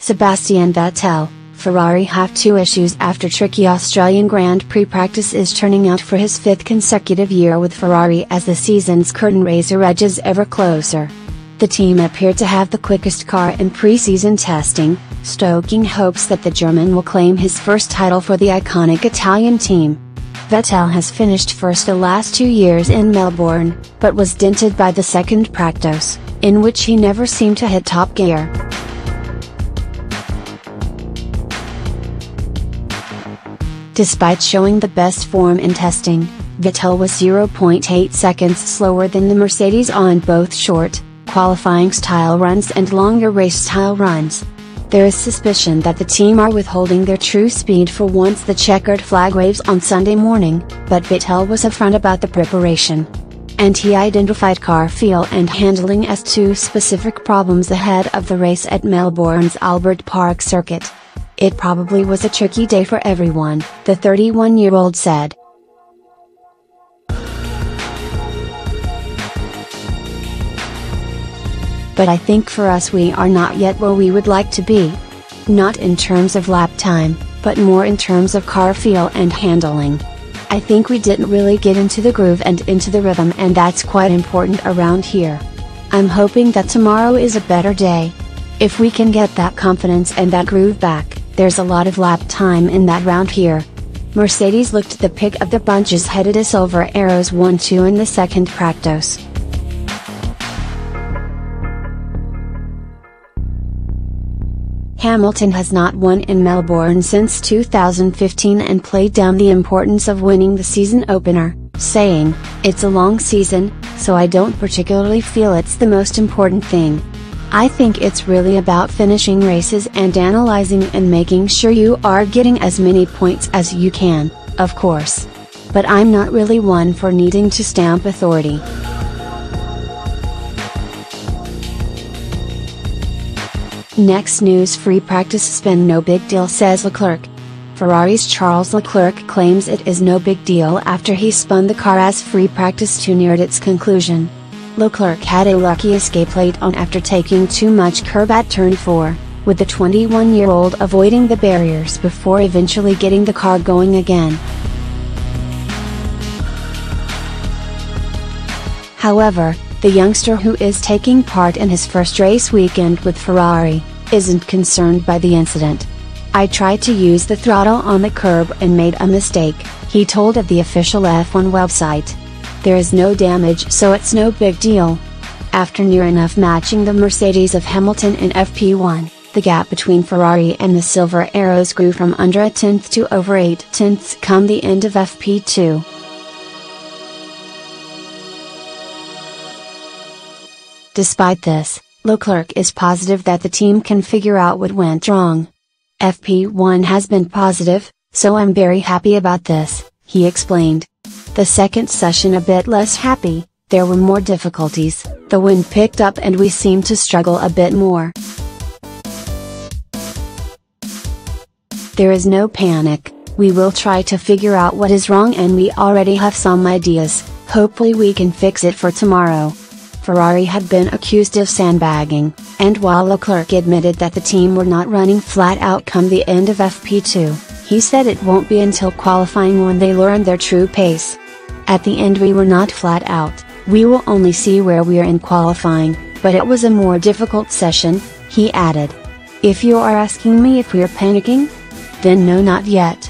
Sebastian Vettel, Ferrari have two issues after tricky Australian Grand Prix practice is turning out for his fifth consecutive year with Ferrari as the season's curtain raiser edges ever closer. The team appeared to have the quickest car in pre-season testing, stoking hopes that the German will claim his first title for the iconic Italian team. Vettel has finished first the last 2 years in Melbourne, but was dented by the second practice, in which he never seemed to hit top gear. Despite showing the best form in testing, Vettel was 0.8 seconds slower than the Mercedes on both short, qualifying style runs and longer race style runs. There is suspicion that the team are withholding their true speed for once the checkered flag waves on Sunday morning, but Vettel was upfront about the preparation. And he identified car feel and handling as two specific problems ahead of the race at Melbourne's Albert Park circuit. "It probably was a tricky day for everyone," the 31-year-old said. "But I think for us we are not yet where we would like to be. Not in terms of lap time, but more in terms of car feel and handling. I think we didn't really get into the groove and into the rhythm, and that's quite important around here. I'm hoping that tomorrow is a better day. If we can get that confidence and that groove back, there's a lot of lap time in that round here." Mercedes looked the pick of the bunches headed to Silver Arrows 1-2 in the second practice. Hamilton has not won in Melbourne since 2015 and played down the importance of winning the season opener, saying, "It's a long season, so I don't particularly feel it's the most important thing. I think it's really about finishing races and analyzing and making sure you are getting as many points as you can, of course. But I'm not really one for needing to stamp authority." Next news: free practice spin no big deal, says Leclerc. Ferrari's Charles Leclerc claims it is no big deal after he spun the car as free practice 2 neared its conclusion. Leclerc had a lucky escape late on after taking too much curb at turn 4, with the 21-year-old avoiding the barriers before eventually getting the car going again. However, the youngster, who is taking part in his first race weekend with Ferrari, isn't concerned by the incident. "I tried to use the throttle on the curb and made a mistake," he told of the official F1 website. "There is no damage, so it's no big deal." After near enough matching the Mercedes of Hamilton in FP1, the gap between Ferrari and the Silver Arrows grew from under a tenth to over 8 tenths come the end of FP2. Despite this, Leclerc is positive that the team can figure out what went wrong. "FP1 has been positive, so I'm very happy about this," he explained. "The second session a bit less happy, there were more difficulties, the wind picked up and we seemed to struggle a bit more. There is no panic, we will try to figure out what is wrong and we already have some ideas, hopefully we can fix it for tomorrow." Ferrari had been accused of sandbagging, and while Leclerc admitted that the team were not running flat out come the end of FP2, he said it won't be until qualifying when they learn their true pace. "At the end we were not flat out, we will only see where we are in qualifying, but it was a more difficult session," he added. "If you are asking me if we are panicking? Then no, not yet."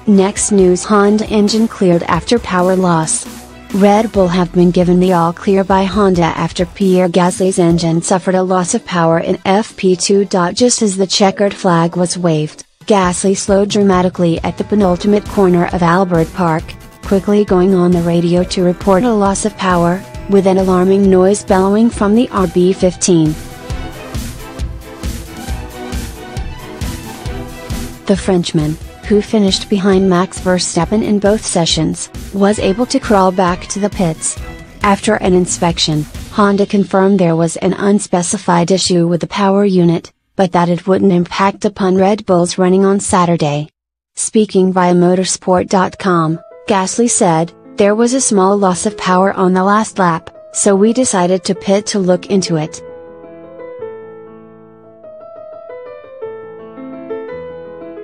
Next news: Honda engine cleared after power loss. Red Bull have been given the all clear by Honda after Pierre Gasly's engine suffered a loss of power in FP2. Just as the checkered flag was waved, Gasly slowed dramatically at the penultimate corner of Albert Park, quickly going on the radio to report a loss of power, with an alarming noise bellowing from the RB15. The Frenchman, who finished behind Max Verstappen in both sessions, was able to crawl back to the pits. After an inspection, Honda confirmed there was an unspecified issue with the power unit, but that it wouldn't impact upon Red Bull's running on Saturday. Speaking via motorsport.com, Gasly said, "There was a small loss of power on the last lap, so we decided to pit to look into it.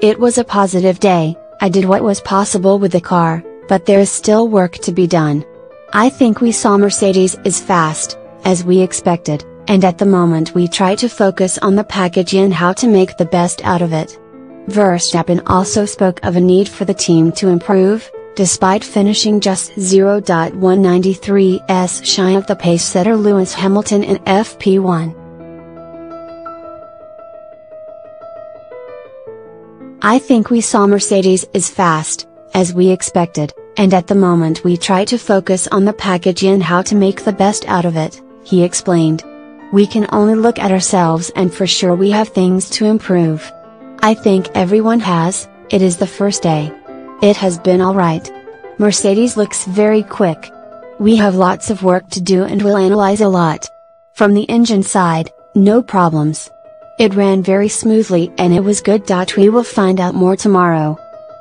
It was a positive day. I did what was possible with the car, but there is still work to be done. I think we saw Mercedes is fast, as we expected, and at the moment we try to focus on the package and how to make the best out of it. Verstappen also spoke of a need for the team to improve, despite finishing just 0.193s shy of the pace-setter Lewis Hamilton in FP1. I think we saw Mercedes is fast, as we expected, and at the moment we try to focus on the package and how to make the best out of it, he explained. We can only look at ourselves and for sure we have things to improve. I think everyone has. It is the first day. It has been alright. Mercedes looks very quick. We have lots of work to do and will analyze a lot. From the engine side, no problems. It ran very smoothly and it was good. We will find out more tomorrow.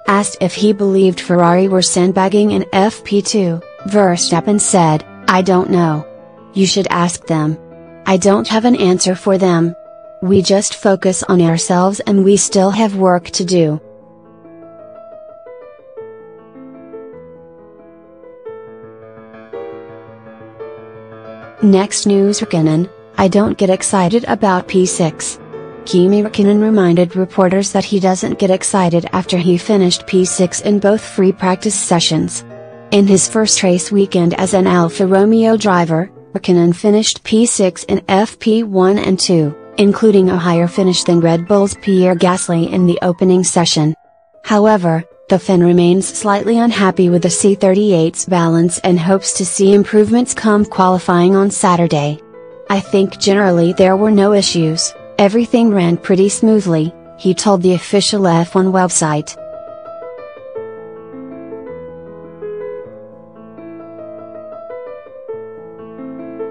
Asked if he believed Ferrari were sandbagging in FP2, Verstappen said, I don't know. You should ask them. I don't have an answer for them. We just focus on ourselves and we still have work to do. Next news: Raikkonen, I don't get excited about P6. Kimi Raikkonen reminded reporters that he doesn't get excited after he finished P6 in both free practice sessions. In his first race weekend as an Alfa Romeo driver, Raikkonen finished P6 in FP1 and 2, including a higher finish than Red Bull's Pierre Gasly in the opening session. However, the Finn remains slightly unhappy with the C38's balance and hopes to see improvements come qualifying on Saturday. I think generally there were no issues. Everything ran pretty smoothly, he told the official F1 website.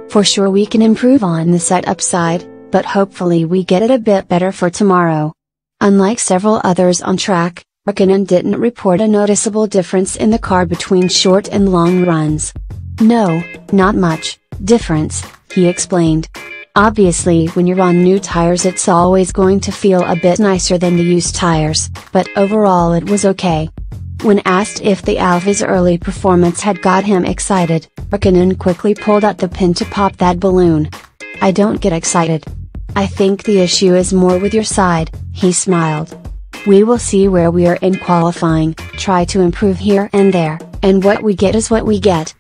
For sure we can improve on the setup side, but hopefully we get it a bit better for tomorrow. Unlike several others on track, Raikkonen didn't report a noticeable difference in the car between short and long runs. No, not much difference, he explained. Obviously when you're on new tires it's always going to feel a bit nicer than the used tires, but overall it was okay. When asked if the Alfa's early performance had got him excited, Raikkonen quickly pulled out the pin to pop that balloon. I don't get excited. I think the issue is more with your side, he smiled. We will see where we are in qualifying, try to improve here and there, and what we get is what we get.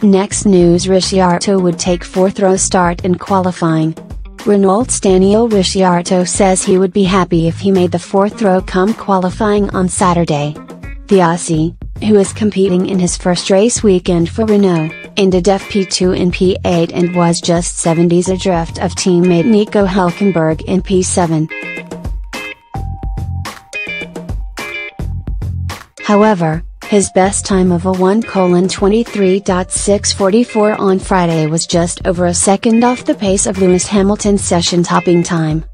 Next news: Ricciardo would take fourth row start in qualifying. Renault's Daniel Ricciardo says he would be happy if he made the fourth row come qualifying on Saturday. The Aussie, who is competing in his first race weekend for Renault, ended FP2 in P8 and was just 70s adrift of teammate Nico Hülkenberg in P7. However, his best time of a 1:23.644 on Friday was just over a second off the pace of Lewis Hamilton's session-topping time.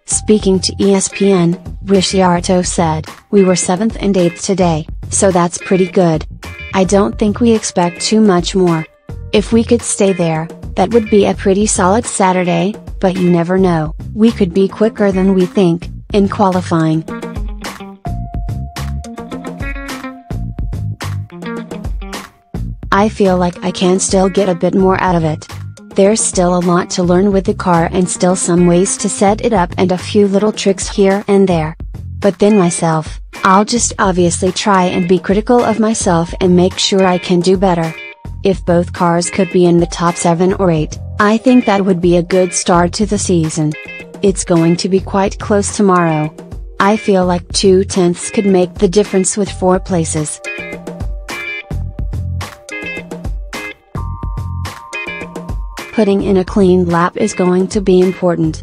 Speaking to ESPN, Ricciardo said, "We were 7th and 8th today, so that's pretty good. I don't think we expect too much more. If we could stay there, that would be a pretty solid Saturday, but you never know, we could be quicker than we think, in qualifying." I feel like I can still get a bit more out of it. There's still a lot to learn with the car and still some ways to set it up and a few little tricks here and there. But then myself, I'll just obviously try and be critical of myself and make sure I can do better. If both cars could be in the top 7 or 8, I think that would be a good start to the season. It's going to be quite close tomorrow. I feel like 2/10 could make the difference with 4 places. Putting in a clean lap is going to be important.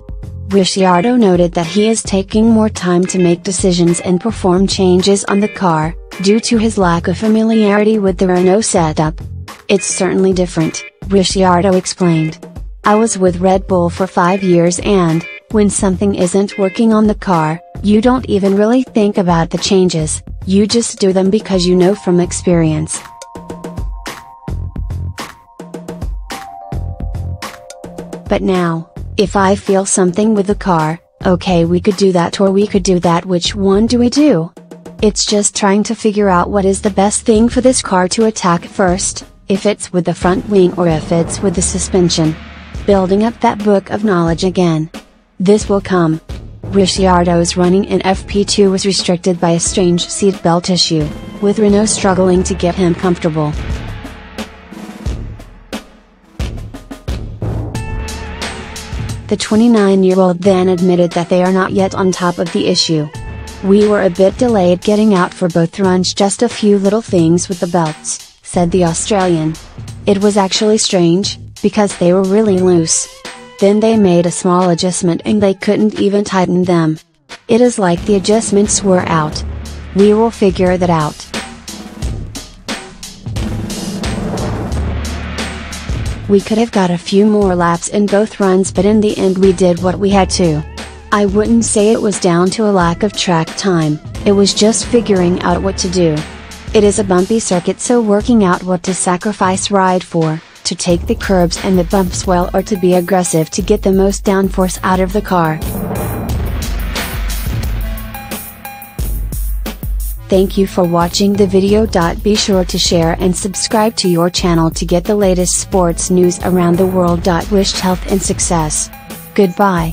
Ricciardo noted that he is taking more time to make decisions and perform changes on the car, due to his lack of familiarity with the Renault setup. It's certainly different, Ricciardo explained. I was with Red Bull for 5 years and, When something isn't working on the car, you don't even really think about the changes, you just do them because you know from experience. But now, if I feel something with the car, okay, we could do that or we could do that, which one do we do? It's just trying to figure out what is the best thing for this car to attack first, if it's with the front wing or if it's with the suspension. Building up that book of knowledge again. This will come. Ricciardo's running in FP2 was restricted by a strange seatbelt issue, with Renault struggling to get him comfortable. The 29-year-old then admitted that they are not yet on top of the issue. "We were a bit delayed getting out for both runs, just a few little things with the belts," said the Australian. "It was actually strange, because they were really loose. Then they made a small adjustment and they couldn't even tighten them. It is like the adjustments were out. We will figure that out." "We could have got a few more laps in both runs, but in the end we did what we had to. I wouldn't say it was down to a lack of track time, it was just figuring out what to do. It is a bumpy circuit, so working out what to sacrifice ride for, to take the curbs and the bumps well, or to be aggressive to get the most downforce out of the car." Thank you for watching the video. Be sure to share and subscribe to your channel to get the latest sports news around the world. Wished health and success. Goodbye.